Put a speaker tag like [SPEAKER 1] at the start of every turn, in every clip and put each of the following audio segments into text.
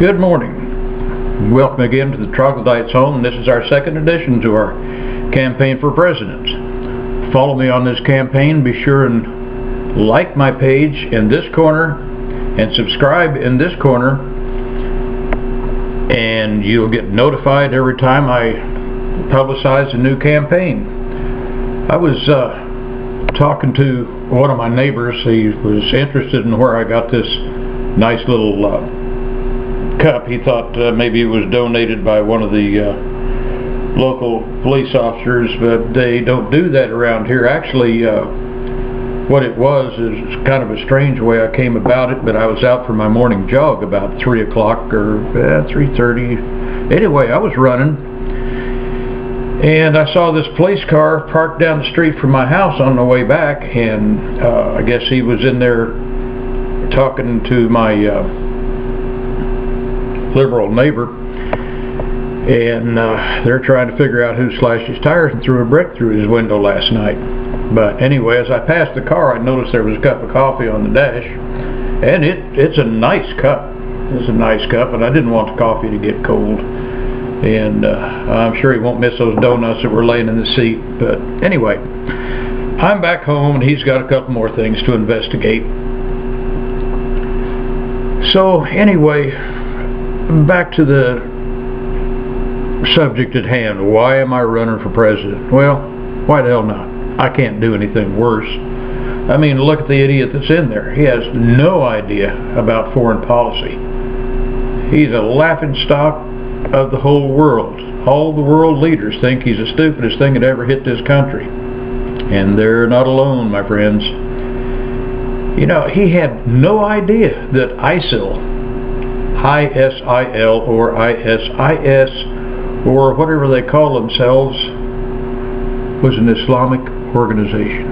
[SPEAKER 1] Good morning. Welcome again to the Troglodyte's home, and this is our second edition to our campaign for president. Follow me on this campaign. Be sure and like my page in this corner and subscribe in this corner, and you'll get notified every time I publicize a new campaign. I was talking to one of my neighbors. He was interested in where I got this nice little cup. He thought maybe it was donated by one of the local police officers, but they don't do that around here. Actually, what it was is kind of a strange way I came about it, but I was out for my morning jog about 3 o'clock or 3:30. Anyway, I was running, and I saw this police car parked down the street from my house on the way back, and I guess he was in there talking to my liberal neighbor, and they're trying to figure out who slashed his tires and threw a brick through his window last night. But anyway, as I passed the car, I noticed there was a cup of coffee on the dash, and it's a nice cup. It's a nice cup, and I didn't want the coffee to get cold. And I'm sure he won't miss those donuts that were laying in the seat. But anyway, I'm back home, and he's got a couple more things to investigate. So anyway, back to the subject at hand. Why am I running for president? Well, why the hell not? I can't do anything worse. I mean, look at the idiot that's in there. He has no idea about foreign policy. He's a laughingstock of the whole world. All the world leaders think he's the stupidest thing that ever hit this country. And they're not alone, my friends. You know, he had no idea that ISIL, I-S-I-L or ISIS, or whatever they call themselves, was an Islamic organization.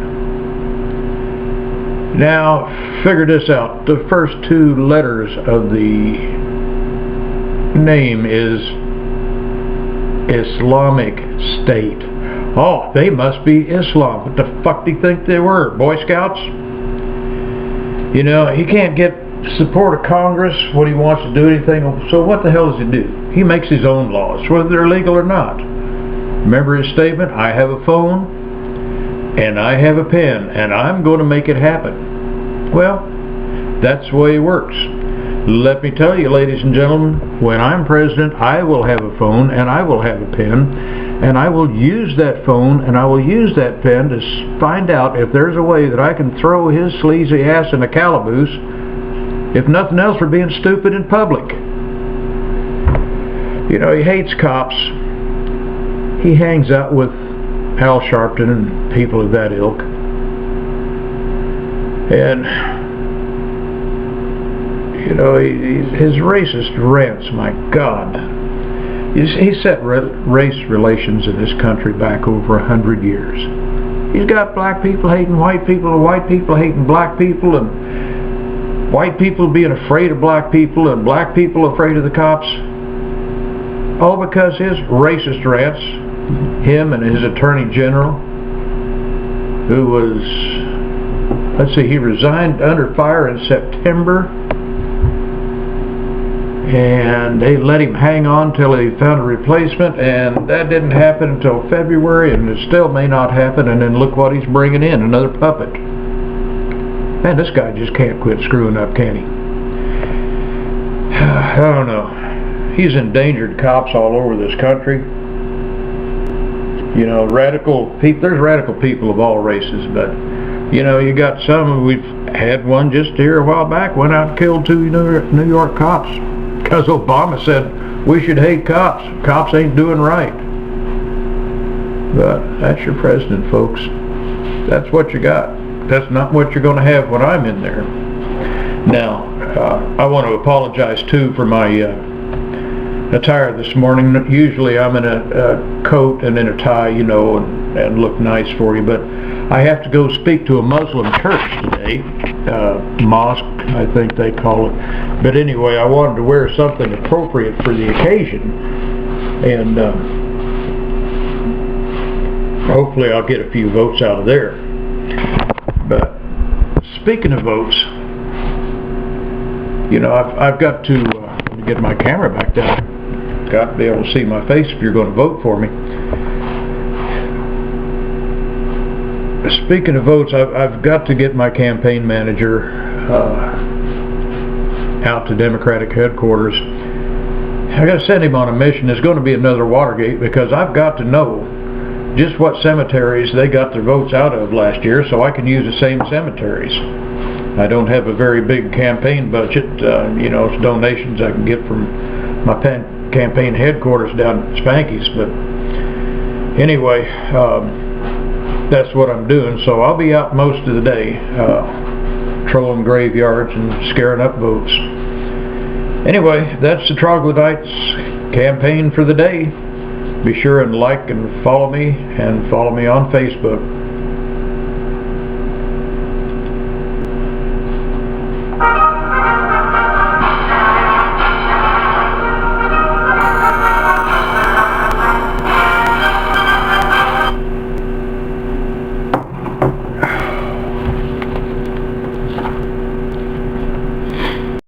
[SPEAKER 1] Now, figure this out. The first two letters of the name is Islamic State. Oh, they must be Islam. What the fuck do you think they were? Boy Scouts? You know, he can't get support of Congress when he wants to do anything. So what the hell does he do? He makes his own laws, whether they're legal or not. Remember his statement, I have a phone and I have a pen and I'm going to make it happen. Well, that's the way it works. Let me tell you, ladies and gentlemen, when I'm president, I will have a phone and I will have a pen, and I will use that phone and I will use that pen to find out if there's a way that I can throw his sleazy ass in a calaboose, if nothing else, for being stupid in public. You know, he hates cops. He hangs out with Al Sharpton and people of that ilk. And, you know, his racist rants, my God. He set race relations in this country back over 100 years. He's got black people hating white people, and white people hating black people, and white people being afraid of black people, and black people afraid of the cops. All because his racist rants, him and his attorney general, who was, let's see, he resigned under fire in September, and they let him hang on till he found a replacement, and that didn't happen until February, and it still may not happen. And then look what he's bringing in, another puppet. Man, this guy just can't quit screwing up, can he? I don't know. He's endangered cops all over this country. You know, radical people. There's radical people of all races, but you know, you got some. We've had one just here a while back, went out and killed 2 New York cops because Obama said we should hate cops. Cops ain't doing right. But that's your president, folks. That's what you got. That's not what you're going to have when I'm in there. Now, I want to apologize too for my attire this morning. Usually I'm in a coat and in a tie, you know, and look nice for you, but I have to go speak to a Muslim church today, mosque I think they call it. But anyway, I wanted to wear something appropriate for the occasion, and hopefully I'll get a few votes out of there. But speaking of votes, you know, I've got to get my camera back down. Got to be able to see my face if you're going to vote for me. Speaking of votes, I've got to get my campaign manager out to Democratic headquarters. I got to send him on a mission. There's going to be another Watergate, because I've got to know just what cemeteries they got their votes out of last year, so I can use the same cemeteries. I don't have a very big campaign budget. You know, it's donations I can get from my campaign headquarters down at Spanky's. But anyway, that's what I'm doing. So I'll be out most of the day, trolling graveyards and scaring up votes. Anyway, that's the Troglodytes campaign for the day. Be sure and like and follow me on Facebook.